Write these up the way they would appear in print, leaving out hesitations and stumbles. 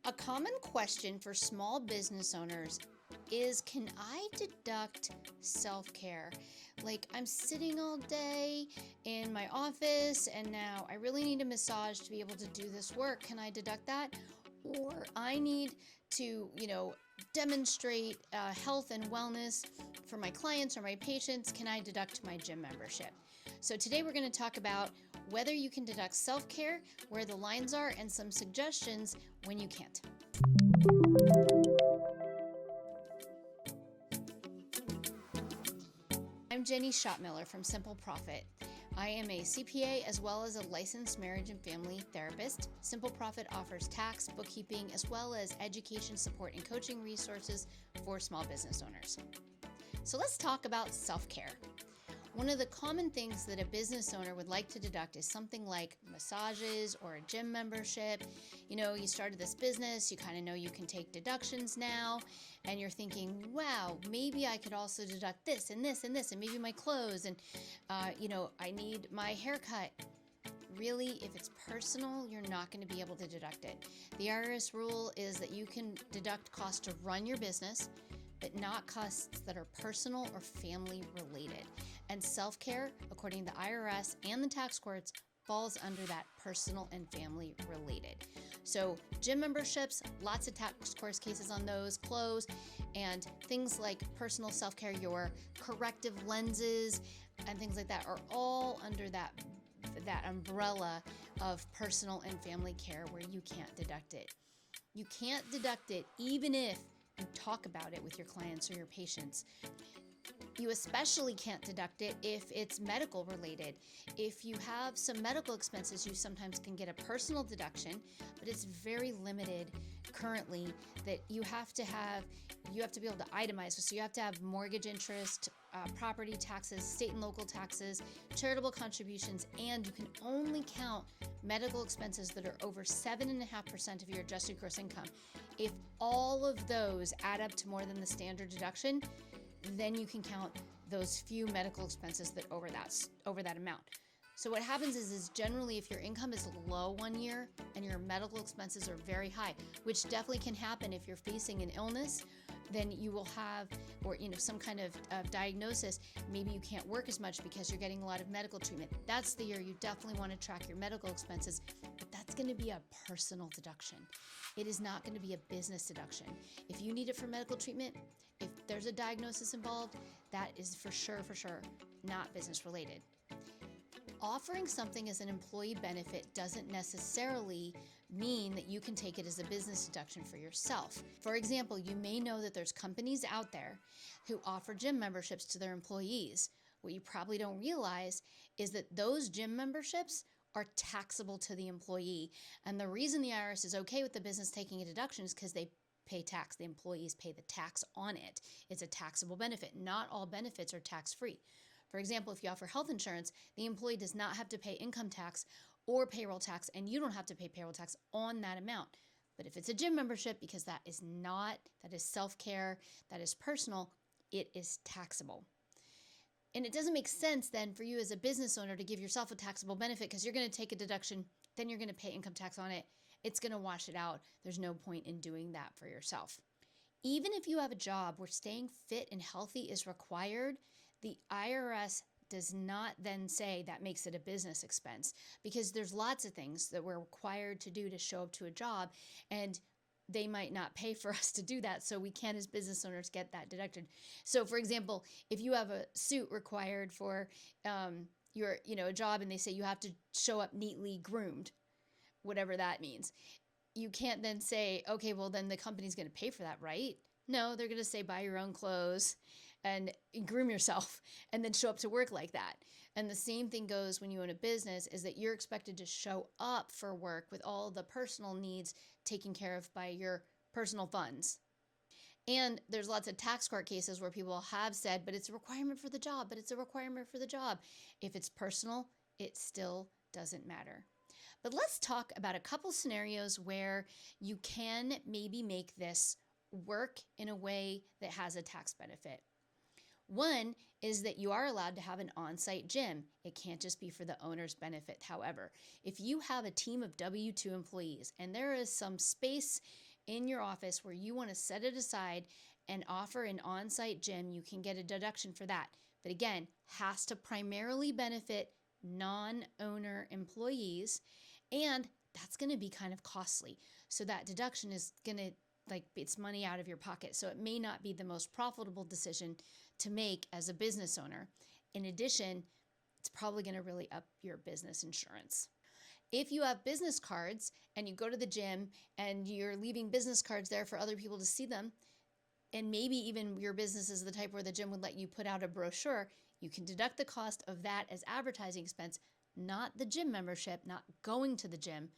A common question for small business owners is, can I deduct self-care? Like, I'm sitting all day in my office and now I really need a massage to be able to do this work. Can I deduct that? Or I need to, demonstrate health and wellness for my clients or my patients. Can I deduct my gym membership? So today we're going to talk about whether you can deduct self-care, where the lines are, and some suggestions when you can't. I'm Jenny Schottmiller from Simple Profit. I am a CPA as well as a licensed marriage and family therapist. Simple Profit offers tax, bookkeeping, as well as education support and coaching resources for small business owners. So let's talk about self-care. One of the common things that a business owner would like to deduct is something like massages or a gym membership. You started this business, you kind of know you can take deductions now, and you're thinking, wow, maybe I could also deduct this and this and this, and maybe my clothes, and I need my haircut. Really, if it's personal, you're not going to be able to deduct it. The IRS rule is that you can deduct costs to run your business, but not costs that are personal or family related. And self-care, according to the IRS and the tax courts, falls under that personal and family related. So gym memberships, lots of tax court cases on those, clothes, and things like personal self-care, your corrective lenses and things like that are all under that umbrella of personal and family care where you can't deduct it. You can't deduct it even if you talk about it with your clients or your patients. You especially can't deduct it if it's medical related. If you have some medical expenses, you sometimes can get a personal deduction, but it's very limited currently that you have to be able to itemize. So you have to have mortgage interest, property taxes, state and local taxes, charitable contributions, and you can only count medical expenses that are over 7.5% of your adjusted gross income. If all of those add up to more than the standard deduction, then you can count those few medical expenses that over that amount. So what happens is generally if your income is low one year and your medical expenses are very high, which definitely can happen if you're facing an illness, then you will have, or some kind of diagnosis, maybe you can't work as much because you're getting a lot of medical treatment. That's the year you definitely want to track your medical expenses, but that's going to be a personal deduction. It is not going to be a business deduction. If you need it for medical treatment, if there's a diagnosis involved, that is for sure not business related. Offering something as an employee benefit doesn't necessarily mean that you can take it as a business deduction for yourself. For example, you may know that there's companies out there who offer gym memberships to their employees. What you probably don't realize is that those gym memberships are taxable to the employee. And the reason the IRS is okay with the business taking a deduction is because they pay tax. The employees pay the tax on it. It's a taxable benefit. Not all benefits are tax-free. For example, if you offer health insurance, the employee does not have to pay income tax or payroll tax, and you don't have to pay payroll tax on that amount. But if it's a gym membership, because that is self-care, that is personal, it is taxable. And it doesn't make sense then for you as a business owner to give yourself a taxable benefit because you're going to take a deduction, then you're going to pay income tax on it. It's going to wash it out. There's no point in doing that for yourself. Even if you have a job where staying fit and healthy is required, the IRS does not then say that makes it a business expense because there's lots of things that we're required to do to show up to a job, and they might not pay for us to do that, so we can as business owners get that deducted. So for example, if you have a suit required for your a job and they say you have to show up neatly groomed, whatever that means, you can't then say, okay, well then the company's going to pay for that, right? No, they're going to say buy your own clothes and groom yourself and then show up to work like that. And the same thing goes when you own a business, is that you're expected to show up for work with all the personal needs taken care of by your personal funds. And there's lots of tax court cases where people have said, but it's a requirement for the job, If it's personal, it still doesn't matter. But let's talk about a couple scenarios where you can maybe make this work in a way that has a tax benefit. One is that you are allowed to have an on-site gym. It can't just be for the owner's benefit. However, if you have a team of W-2 employees and there is some space in your office where you want to set it aside and offer an on-site gym, you can get a deduction for that. But again, has to primarily benefit non-owner employees, and that's going to be kind of costly. So that deduction is going to, like, it's money out of your pocket. So it may not be the most profitable decision to make as a business owner. In addition, it's probably going to really up your business insurance. If you have business cards and you go to the gym and you're leaving business cards there for other people to see them, and maybe even your business is the type where the gym would let you put out a brochure, you can deduct the cost of that as advertising expense, not the gym membership, not going to the gym,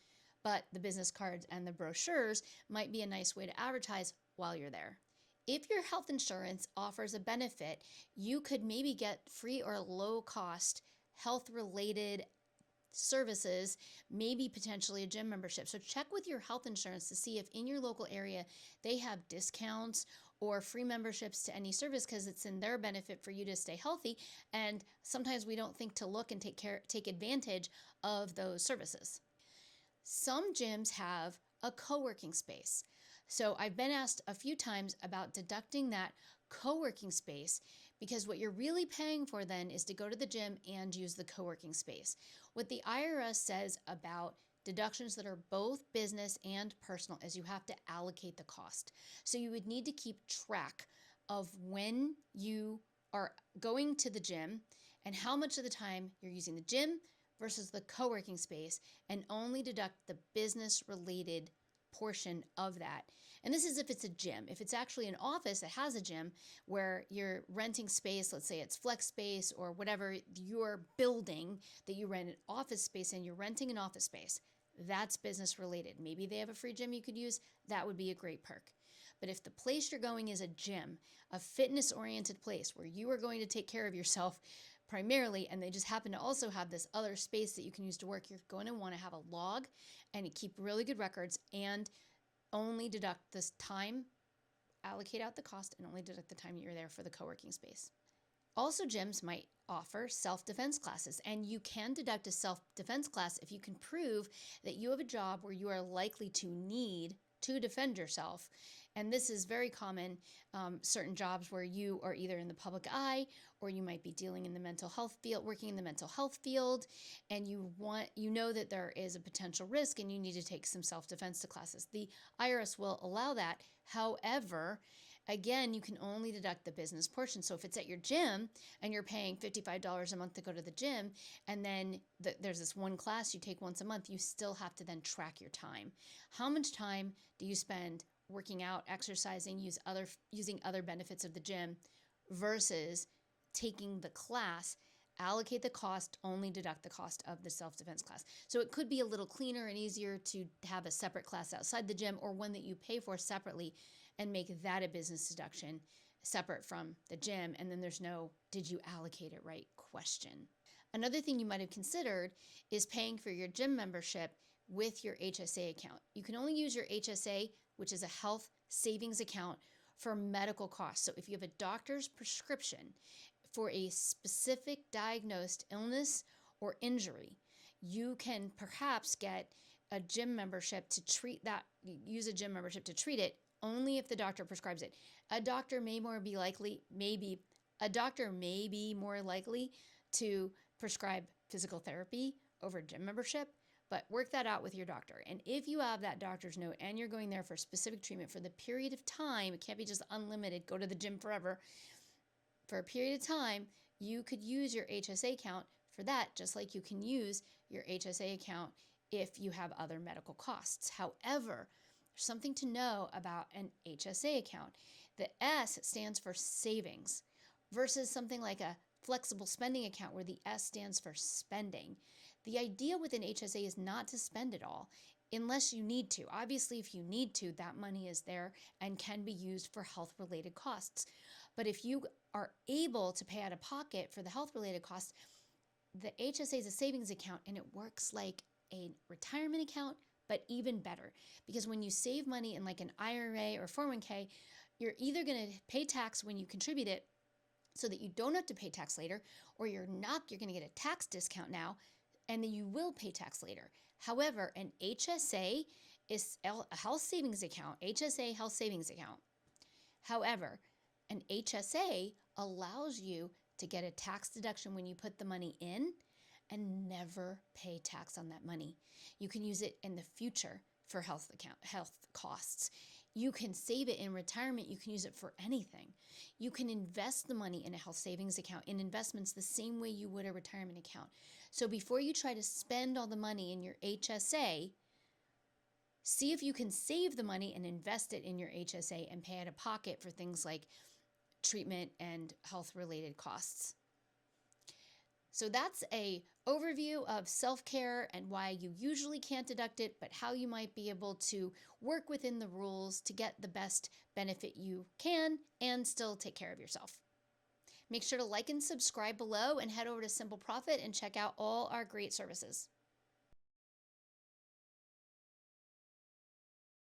but the business cards and the brochures might be a nice way to advertise while you're there. If your health insurance offers a benefit, you could maybe get free or low cost health-related services, maybe potentially a gym membership. So check with your health insurance to see if in your local area they have discounts or free memberships to any service, because it's in their benefit for you to stay healthy. And sometimes we don't think to look and take advantage of those services. Some gyms have a co-working space. So I've been asked a few times about deducting that co-working space, because what you're really paying for then is to go to the gym and use the co-working space. What the IRS says about deductions that are both business and personal is you have to allocate the cost. So you would need to keep track of when you are going to the gym and how much of the time you're using the gym versus the co-working space, and only deduct the business-related portion of that. And this is if it's a gym. If it's actually an office that has a gym where you're renting space, let's say it's flex space or whatever your building that you rent an office space in, you're renting an office space, that's business related. Maybe they have a free gym you could use. That would be a great perk. But if the place you're going is a gym, a fitness-oriented place where you are going to take care of yourself primarily, and they just happen to also have this other space that you can use to work, you're going to want to have a log and keep really good records and only deduct this time, allocate out the cost, and only deduct the time you're there for the co-working space. Also, gyms might offer self-defense classes, and you can deduct a self-defense class if you can prove that you have a job where you are likely to need to defend yourself. And this is very common, certain jobs where you are either in the public eye or you might be dealing in the mental health field, working in the mental health field, and you know that there is a potential risk and you need to take some self-defense classes. The IRS will allow that. However, again, you can only deduct the business portion. So if it's at your gym and you're paying $55 a month to go to the gym, and then there's this one class you take once a month, you still have to then track your time. How much time do you spend working out, exercising, using other benefits of the gym versus taking the class, allocate the cost, only deduct the cost of the self-defense class. So it could be a little cleaner and easier to have a separate class outside the gym, or one that you pay for separately and make that a business deduction separate from the gym. And then there's no, did you allocate it right question. Another thing you might have considered is paying for your gym membership with your HSA account. You can only use your HSA, which is a health savings account, for medical costs. So if you have a doctor's prescription for a specific diagnosed illness or injury, you can perhaps get a gym membership to treat that, use a gym membership to treat it, only if the doctor prescribes it. A doctor may be more likely to prescribe physical therapy over gym membership, but work that out with your doctor. And if you have that doctor's note and you're going there for specific treatment for the period of time, it can't be just unlimited, go to the gym forever. For a period of time, you could use your HSA account for that, just like you can use your HSA account if you have other medical costs. However, there's something to know about an HSA account. The S stands for savings versus something like a flexible spending account where the S stands for spending. The idea with an HSA is not to spend it all unless you need to. Obviously, if you need to, that money is there and can be used for health-related costs. But if you are able to pay out of pocket for the health-related costs, the HSA is a savings account, and it works like a retirement account, but even better. Because when you save money in like an IRA or 401k, you're either going to pay tax when you contribute it so that you don't have to pay tax later, or you're going to get a tax discount now, and then you will pay tax later. However, an HSA is a health savings account, HSA health savings account. However, an HSA allows you to get a tax deduction when you put the money in and never pay tax on that money. You can use it in the future for health costs. You can save it in retirement. You can use it for anything. You can invest the money in a health savings account in investments the same way you would a retirement account. So before you try to spend all the money in your HSA, see if you can save the money and invest it in your HSA and pay out of pocket for things like treatment and health-related costs. So that's an overview of self-care and why you usually can't deduct it, but how you might be able to work within the rules to get the best benefit you can and still take care of yourself. Make sure to like and subscribe below and head over to Simple Profit and check out all our great services.